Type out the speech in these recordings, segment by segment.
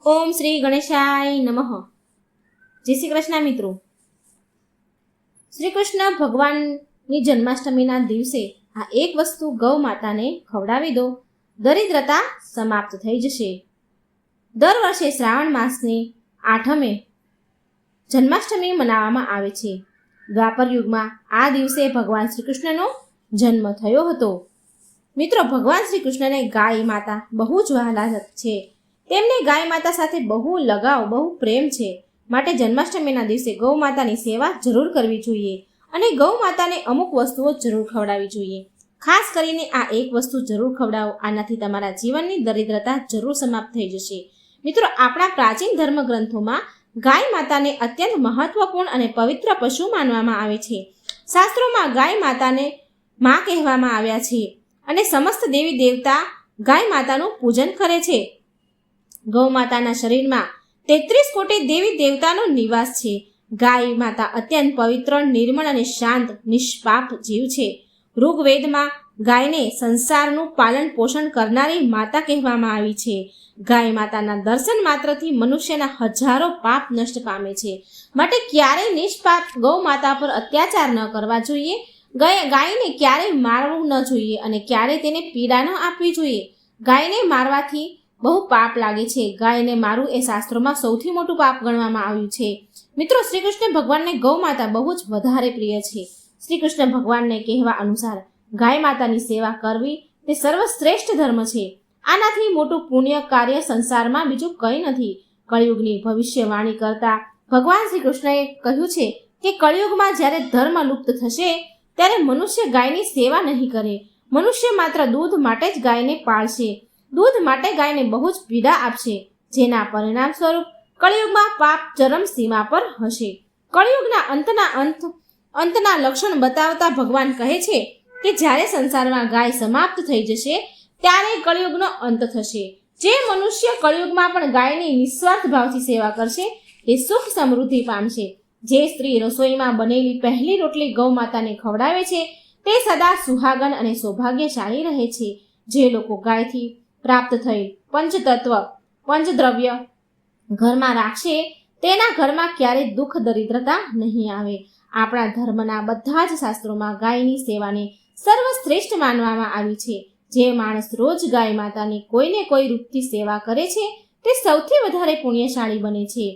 ઓમ શ્રી ગણેશાય નમઃ. જય શ્રી કૃષ્ણ મિત્રો. શ્રી કૃષ્ણ ભગવાનની જન્માષ્ટમીના દિવસે આ એક વસ્તુ ગૌ માતાને ખવડાવી દો, દરિદ્રતા સમાપ્ત થઈ જશે. દર વર્ષે શ્રાવણ માસની આઠમે જન્માષ્ટમી મનાવવામાં આવે છે. દ્વાપર યુગમાં આ દિવસે ભગવાન શ્રી કૃષ્ણનો જન્મ થયો હતો. મિત્રો, ભગવાન શ્રી કૃષ્ણને ગાય માતા બહુ જ વહાલા છે. તેમને ગાય માતા સાથે બહુ લગાવ, બહુ પ્રેમ છે. માટે જન્માષ્ટમીના દિવસે ગૌ માતાની સેવા જરૂર કરવી જોઈએ અને ગૌ માતાને અમુક વસ્તુઓ જરૂર ખવડાવવી જોઈએ. ખાસ કરીને આ એક વસ્તુ જરૂર ખવડાવો. આનાથી તમારા જીવનની દરિદ્રતા જરૂર સમાપ્ત થઈ જશે. મિત્રો, આપણા પ્રાચીન ધર્મ ગ્રંથોમાં ગાય માતાને અત્યંત મહત્વપૂર્ણ અને પવિત્ર પશુ માનવામાં આવે છે. શાસ્ત્રોમાં ગાય માતાને માં કહેવામાં આવ્યા છે અને સમસ્ત દેવી દેવતા ગાય માતાનું પૂજન કરે છે. ગૌ માતાના શરીરમાં 33 કોટી દેવી દેવતાનો નિવાસ છે. ગાય માતા અત્યંત પવિત્ર, નિર્મળ અને શાંત, નિષ્પાપ જીવ છે. ઋગ્વેદમાં ગાયને સંસારનું પાલન પોષણ કરનારી માતા કહેવામાં આવી છે. ગાય માતાના દર્શન માત્રથી મનુષ્યના હજારો પાપ નષ્ટ પામે છે. માટે ક્યારેય નિષ્પાપ ગૌ માતા પર અત્યાચાર ન કરવા જોઈએ. ગાયને ક્યારેય મારવું ન જોઈએ અને ક્યારેય તેને પીડા ન આપવી જોઈએ. ગાયને મારવાથી બહુ પાપ લાગે છે. ગાયને મારવું એ શાસ્ત્રોમાં સૌથી મોટું પાપ ગણવામાં આવ્યું છે. મિત્રો, શ્રી કૃષ્ણ ભગવાનને ગૌ માતા બહુ જ વધારે પ્રિય છે. શ્રી કૃષ્ણ ભગવાનને કહેવા અનુસાર ગાય માતાની સેવા કરવી તે સર્વશ્રેષ્ઠ ધર્મ છે. આનાથી મોટું પુણ્ય કાર્ય સંસારમાં બીજું કંઈ નથી. કળિયુગની ભવિષ્યવાણી કરતા ભગવાન શ્રી કૃષ્ણએ કહ્યું છે કે કળિયુગમાં જ્યારે ધર્મ લુપ્ત થશે ત્યારે મનુષ્ય ગાયની સેવા નહીં કરે. મનુષ્ય માત્ર દૂધ માટે જ ગાયને પાળશે. દૂધ માટે ગાયને બહુ જ પીડા આપશે, જેના પરિણામ સ્વરૂપ કળિયુગમાં પાપ ચરમ સીમા પર હશે. કળિયુગના અંતના લક્ષણ બતાવતા ભગવાન કહે છે કે જ્યારે સંસારમાં ગાય સમાપ્ત થઈ જશે ત્યારે કળિયુગનો અંત થશે. જે મનુષ્ય કળિયુગમાં પણ ગાયની નિસ્વાર્થ ભાવથી સેવા કરશે તે સુખ સમૃદ્ધિ પામશે. જે સ્ત્રી રસોઈમાં બનેલી પહેલી રોટલી ગૌ માતાને ખવડાવે છે તે સદા સુહાગન અને સૌભાગ્યશાળી રહે છે. જે લોકો ગાયથી પ્રાપ્ત થઈ પંચતત્વ, પંચદ્રવ્ય ઘરમાં રાખશે તેના ઘરમાં ક્યારેય દુઃખ, દરિદ્રતા નહીં આવે. આપણા ધર્મના બધા જ શાસ્ત્રોમાં ગાયની સેવાને સર્વશ્રેષ્ઠ માનવામાં આવી છે. જે માણસ રોજ ગાય માતાની કોઈને કોઈ રૂપથી સેવા કરે છે તે સૌથી વધારે પુણ્યશાળી બને છે.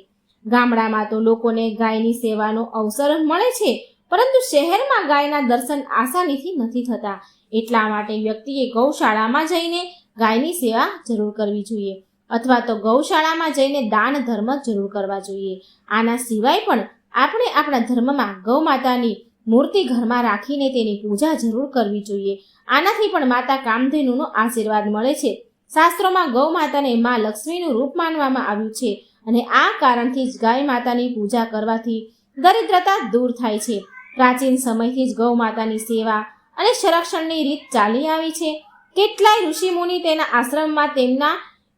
ગામડામાં તો લોકોને ગાયની સેવાનો અવસર મળે છે, પરંતુ શહેરમાં ગાયના દર્શન આસાનીથી નથી થતા. એટલા માટે વ્યક્તિએ ગૌશાળામાં જઈને ગાયની સેવા જરૂર કરવી જોઈએ અથવા તો ગૌશાળામાં જઈને દાન ધર્મ જરૂર કરવા જોઈએ. આના સિવાય પણ આપણે આપણા ધર્મમાં ગૌ માતાની મૂર્તિ ઘરમાં રાખીને તેની પૂજા જરૂર કરવી જોઈએ. આનાથી પણ માતા કામધેનુનો આશીર્વાદ મળે છે. શાસ્ત્રોમાં ગૌ માતાને મા લક્ષ્મીનું રૂપ માનવામાં આવ્યું છે અને આ કારણથી જ ગાય માતાની પૂજા કરવાથી દરિદ્રતા દૂર થાય છે. પ્રાચીન સમયથી જ ગૌ માતાની સેવા અને સંરક્ષણની રીત ચાલી આવી છે. કેટલાય ઋષિમુનિ તેના આશ્રમમાં, તેમના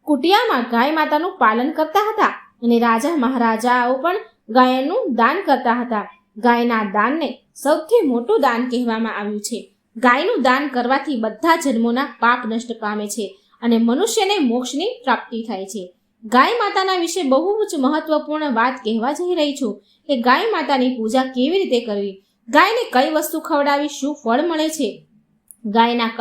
કુટિયામાં ગાય માતાનું પાલન કરતા હતા અને રાજા મહારાજાઓ પણ ગાયનું દાન કરતા હતા. ગાયના દાનને સૌથી મોટું દાન કહેવામાં આવ્યું છે. ગાયનું દાન કરવાથી બધા જન્મોના પાપ નષ્ટ પામે છે અને મનુષ્યને મોક્ષની પ્રાપ્તિ થાય છે. ગાય માતાના વિશે બહુ જ મહત્વપૂર્ણ વાત કહેવા જઈ રહી છું કે ગાય માતાની પૂજા કેવી રીતે કરવી, ગાયને કઈ વસ્તુ ખવડાવી શું ફળ મળે છે, ગાયના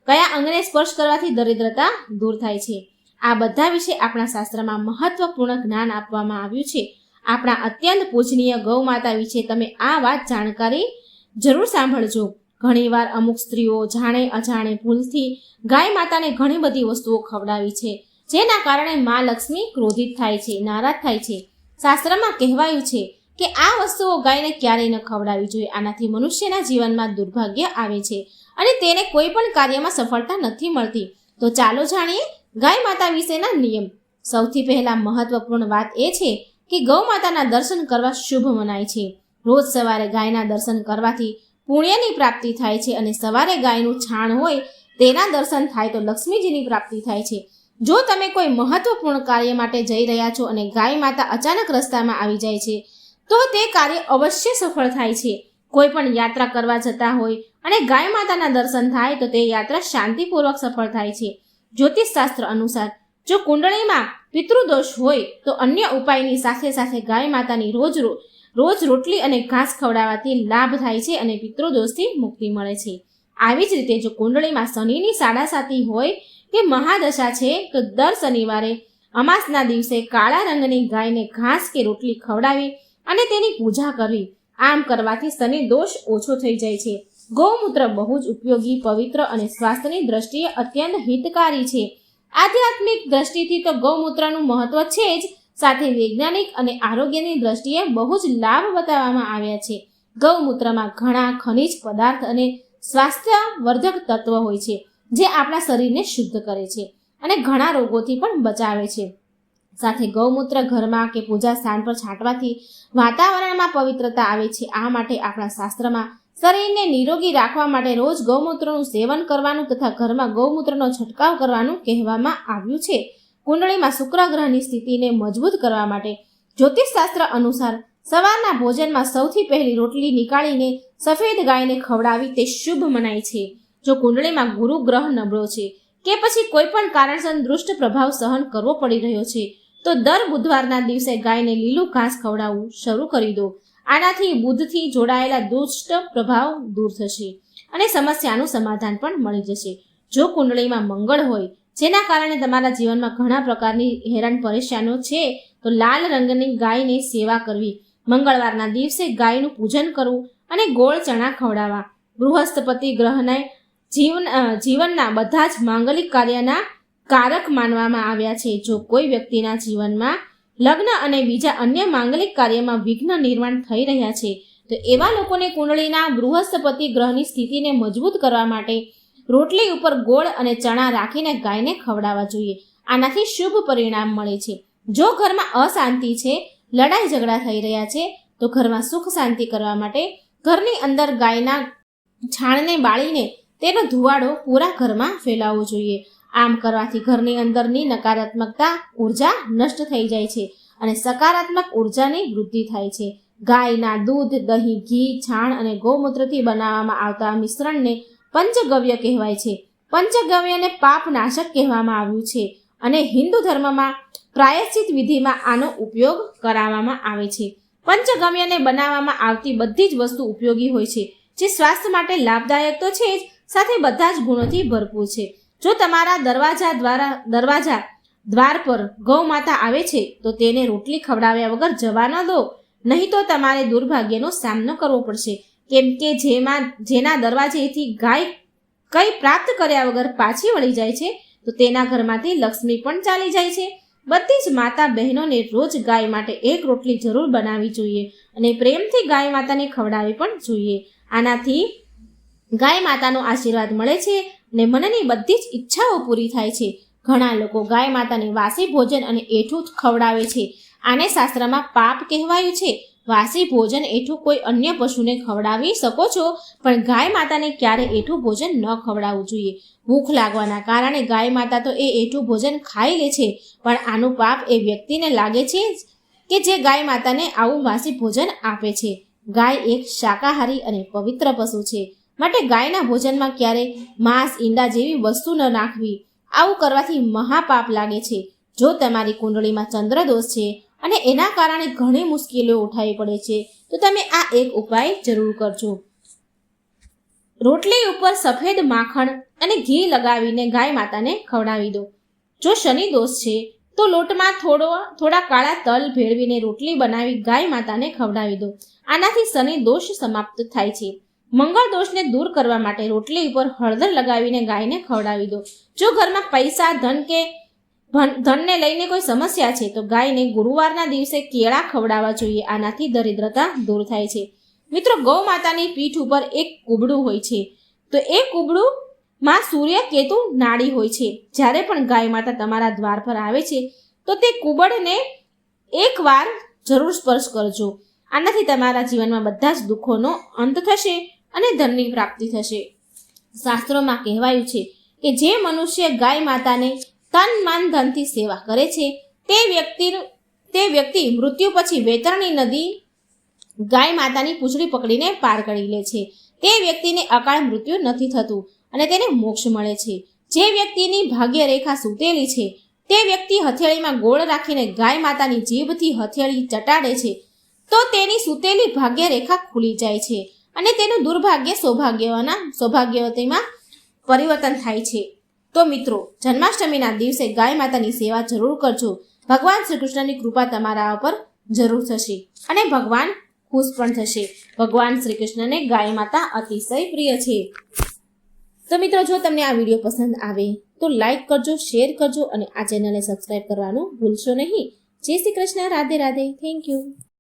કયા અંગને સ્પર્શ કરવાથી દરિદ્રતા દૂર થાય છે. આ બધા વિશે આપણા શાસ્ત્રમાં મહત્વપૂર્ણ જ્ઞાન આપવામાં આવ્યું છે. આપણા અત્યંત પૂજનીય ગૌ માતા વિશે તમે આ વાત જાણકારી જરૂર સાંભળજો. ઘણીવાર અમુક સ્ત્રીઓ જાણે અજાણે ભૂલથી ગાય માતાને ઘણી બધી વસ્તુઓ ખવડાવી છે, જેના કારણે મા લક્ષ્મી ક્રોધિત થાય છે, નારાજ થાય છે. શાસ્ત્રમાં કહેવાયું છે કે આ વસ્તુઓ ગાયને ક્યારેય ન ખવડાવવી જોઈએ. આનાથી મનુષ્યના જીવનમાં દુર્ભાગ્ય આવે છે અને તેને કોઈ પણ કાર્યમાં સફળતા નથી મળતી. તો ચાલો જાણીએ ગાય માતા વિશેના નિયમ. સૌથી પહેલા મહત્વપૂર્ણ વાત એ છે કે ગૌ માતાના દર્શન કરવા શુભ મનાય છે. રોજ સવારે ગાયના દર્શન કરવાથી પુણ્યની પ્રાપ્તિ થાય છે અને સવારે ગાયનું છાણ હોય તેના દર્શન થાય તો લક્ષ્મીજીની પ્રાપ્તિ થાય છે. જો તમે કોઈ મહત્વપૂર્ણ કાર્ય માટે જઈ રહ્યા છો અને ગાય માતા અચાનક રસ્તામાં આવી જાય છે તો તે કાર્ય અવશ્ય સફળ થાય છે. કોઈ પણ યાત્રા કરવા જતા હોય અને ગાય માતાના દર્શન થાય તો તે યાત્રા શાંતિપૂર્વક સફળ થાય છે. જ્યોતિષ શાસ્ત્ર અનુસાર જો કુંડળીમાં પિતૃદોષ હોય તો અન્ય ઉપાયની સાથે સાથે ગાય માતાની રોજ રોટલી અને ઘાસ ખવડાવવાથી લાભ થાય છે અને પિતૃદોષથી મુક્તિ મળે છે. આવી જ રીતે જો કુંડળીમાં શનિની સાડાસાતી હોય કે મહાદશા છે તો દર શનિવારે અમાસના દિવસે કાળા રંગની ગાયને ઘાસ કે રોટલી ખવડાવી અને તેની પૂજા કરવી. આમ કરવાથી શનિ દોષ ઓછો થઈ જાય છે. ગૌમૂત્ર બહુ જ ઉપયોગી, પવિત્ર અને સ્વાસ્થ્યની દ્રષ્ટિએ અત્યંત હિતકારી છે. આધ્યાત્મિક દ્રષ્ટિથી તો ગૌમૂત્રનું મહત્વ છે જ, સાથે વૈજ્ઞાનિક અને આરોગ્યની દ્રષ્ટિએ બહુ જ લાભ બતાવવામાં આવ્યા છે. ગૌમૂત્રમાં ઘણા ખનિજ પદાર્થ અને સ્વાસ્થ્યવર્ધક તત્વ હોય છે જે આપણા શરીરને શુદ્ધ કરે છે અને ઘણા રોગોથી પણ બચાવે છે. સાથે ગૌમૂત્ર ઘરમાં કે પૂજા સ્થાન પર છાંટવાથી વાતાવરણમાં પવિત્રતા આવે છે. આ માટે આપણા શાસ્ત્રમાં શરીરને નિરોગી રાખવા માટે રોજ ગૌમૂત્રનું સેવન કરવાનું તથા ઘરમાં ગૌમૂત્રનો છંટકાવ કરવાનું કહેવામાં આવ્યું છે. કુંડળીમાં શુક્ર ગ્રહની સ્થિતિને મજબૂત કરવા માટે જ્યોતિષશાસ્ત્ર અનુસાર સવારના ભોજનમાં સૌથી પહેલી રોટલી નીકાળીને સફેદ ગાયને ખવડાવી તે શુભ મનાય છે. જો કુંડળીમાં ગુરુ ગ્રહ નબળો છે કે પછી કોઈ પણ કારણસર દુષ્ટ પ્રભાવ સહન કરવો પડી રહ્યો છે તો દર બુધવારના દિવસે ગાયને લીલું ઘાસ ખવડાવવું શરૂ કરી દો. આનાથી બુધથી જોડાયેલા દુષ્ટ પ્રભાવ દૂર થશે અને સમસ્યાનું સમાધાન પણ મળી જશે. જો કુંડળીમાં મંગળ હોય જેના કારણે તમારા જીવનમાં ઘણા પ્રકારની હેરાન પરેશાનીઓ છે તો લાલ રંગની ગાયની સેવા કરવી, મંગળવારના દિવસે ગાયનું પૂજન કરવું અને ગોળ ચણા ખવડાવવા. બૃહસ્પતિ ગ્રહને જીવનના બધા જ માંગલિક કાર્યના કારક માનવામાં આવ્યા છે. જો કોઈ વ્યક્તિના જીવનમાં લગ્ન અને બીજા અન્ય માંગલિક કાર્યમાં વિઘ્ન નિર્માણ થઈ રહ્યા છે તો એવા લોકોને કુંડળીના બૃહસ્પતિ ગ્રહની સ્થિતિને મજબૂત કરવા માટે રોટલી ઉપર ગોળ અને ચણા રાખીને ગાયને ખવડાવવા જોઈએ. આનાથી શુભ પરિણામ મળે છે. જો ઘરમાં અશાંતિ છે, લડાઈ ઝઘડા થઈ રહ્યા છે તો ઘરમાં સુખ શાંતિ કરવા માટે ઘરની અંદર ગાયના છાણને બાળીને તેનો ધુવાડો પૂરા ઘરમાં ફેલાવવો જોઈએ. આમ કરવાથી ઘરની અંદરની નકારાત્મકતા ઉર્જા નષ્ટ થઈ જાય છે અને સકારાત્મક ઉર્જાની વૃદ્ધિ થાય છે. ગાયના દૂધ, દહીં, ઘી, છાણ અને ગૌમૂત્રથી બનાવવામાં આવતા મિશ્રણને પંચગવ્ય કહેવાય છે. પંચગવ્યને પાપ નાશક કહેવામાં આવ્યું છે અને હિન્દુ ધર્મમાં પ્રાયશ્ચિત વિધિમાં આનો ઉપયોગ કરાવવામાં આવે છે. પંચગવ્યને બનાવવામાં આવતી બધી જ વસ્તુ ઉપયોગી હોય છે જે સ્વાસ્થ્ય માટે લાભદાયક તો છે જ, સાથે બધા જ ગુણોથી ભરપૂર છે. જો તમારા દ્વાર પર ગૌ માતા આવે છે તો તેને રોટલી ખવડાવ્યા વગર જવા ન દો, નહીં તો તમારે દુર્ભાગ્યનો સામનો કરવો પડશે. કેમ કે જેના દરવાજેથી ગાય કંઈ પ્રાપ્ત કર્યા વગર પાછી વળી જાય છે તો તેના ઘરમાંથી લક્ષ્મી પણ ચાલી જાય છે. બધી જ માતા બહેનોને રોજ ગાય માટે એક રોટલી જરૂર બનાવવી જોઈએ અને પ્રેમથી ગાય માતાને ખવડાવવી પણ જોઈએ. આનાથી ગાય માતાનો આશીર્વાદ મળે છે અને મનની બધી જ ઈચ્છાઓ પૂરી થાય છે. ઘણા લોકો ગાય માતાને વાસી ભોજન અને એઠું ખવડાવે છે. આને શાસ્ત્રમાં પાપ કહેવાયું છે. વાસી ભોજન એઠું કોઈ અન્ય પશુને ખવડાવી શકો છો, પણ ગાય માતાને ક્યારે એઠું ભોજન ન ખવડાવવું જોઈએ. ભૂખ લાગવાના કારણે ગાય માતા તો એ એઠું ભોજન ખાઈ લે છે, પણ આનું પાપ એ વ્યક્તિને લાગે છે કે જે ગાય માતાને આવું વાસી ભોજન આપે છે. ગાય એક શાકાહારી અને પવિત્ર પશુ છે, માટે ગાયના ભોજનમાં ક્યારે માંસ, ઈંડા જેવી વસ્તુ ન નાખવી. આવું કરવાથી મહાપાપ લાગે છે. જો તમારી કુંડળીમાં ચંદ્રદોષ છે અને એના કારણે ઘણી મુશ્કેલીઓ ઉઠાવી પડે છે તો તમે આ એક ઉપાય જરૂર કરજો. રોટલી ઉપર સફેદ માખણ અને ઘી લગાવીને ગાય માતાને ખવડાવી દો. જો શનિ દોષ છે તો લોટમાં થોડા કાળા તલ ભેળવીને રોટલી બનાવી ગાય માતાને ખવડાવી દો. આનાથી શનિ દોષ સમાપ્ત થાય છે. મંગળ દોષને દૂર કરવા માટે રોટલી ઉપર હળદર લગાવીને ગાયને ખવડાવી દો. જો ઘરમાં પૈસા, ધનને લઈને કોઈ સમસ્યા છે તો ગાયને ગુરુવારના દિવસે કેળા ખવડાવવા જોઈએ. આનાથી દરિદ્રતા દૂર થાય છે. મિત્રો, ગૌ માતાની પીઠ ઉપર એક કુબડું હોય છે તો એ કુબડુંમાં સૂર્ય કેતુ નાડી હોય છે. જ્યારે પણ ગાય માતા તમારા દ્વાર પર આવે છે તો તે કુબડને એકવાર જરૂર સ્પર્શ કરજો. આનાથી તમારા જીવનમાં બધા જ દુઃખોનો અંત થશે અને ધનની પ્રાપ્તિ થશે. શાસ્ત્રોમાં કહેવાયું છે કે જે મનુષ્ય ગાય માતાને તન, મન, ધનથી સેવા કરે છે તે વ્યક્તિ મૃત્યુ પછી વેતરણી નદી ગાય માતાની પૂંછડી પકડીને પાર કરી લે છે. તે વ્યક્તિને અકાળ મૃત્યુ નથી થતું અને તેને મોક્ષ મળે છે. જે વ્યક્તિની ભાગ્ય રેખા સૂતેલી છે તે વ્યક્તિ હથેળીમાં ગોળ રાખીને ગાય માતાની જીભથી હથેળી ચટાડે છે તો તેની સૂતેલી ભાગ્યરેખા ખુલી જાય છે અને તેનું દુર્ભાગ્ય સૌભાગ્યવતીમાં પરિવર્તન થાય છે. તો મિત્રો, જન્માષ્ટમીના દિવસે ગાય માતાની સેવા જરૂર કરજો. ભગવાન શ્રી કૃષ્ણની કૃપા તમારા ઉપર જરૂર થશે અને ભગવાન ખુશ પણ થશે. ભગવાન શ્રી કૃષ્ણને ગાય માતા અતિશય પ્રિય છે. તો મિત્રો, જો તમને આ વિડીયો પસંદ આવે તો લાઈક કરજો, શેર કરજો અને આ ચેનલને સબસ્ક્રાઈબ કરવાનું ભૂલશો નહીં. જય શ્રી કૃષ્ણ. રાધે રાધે. Thank you.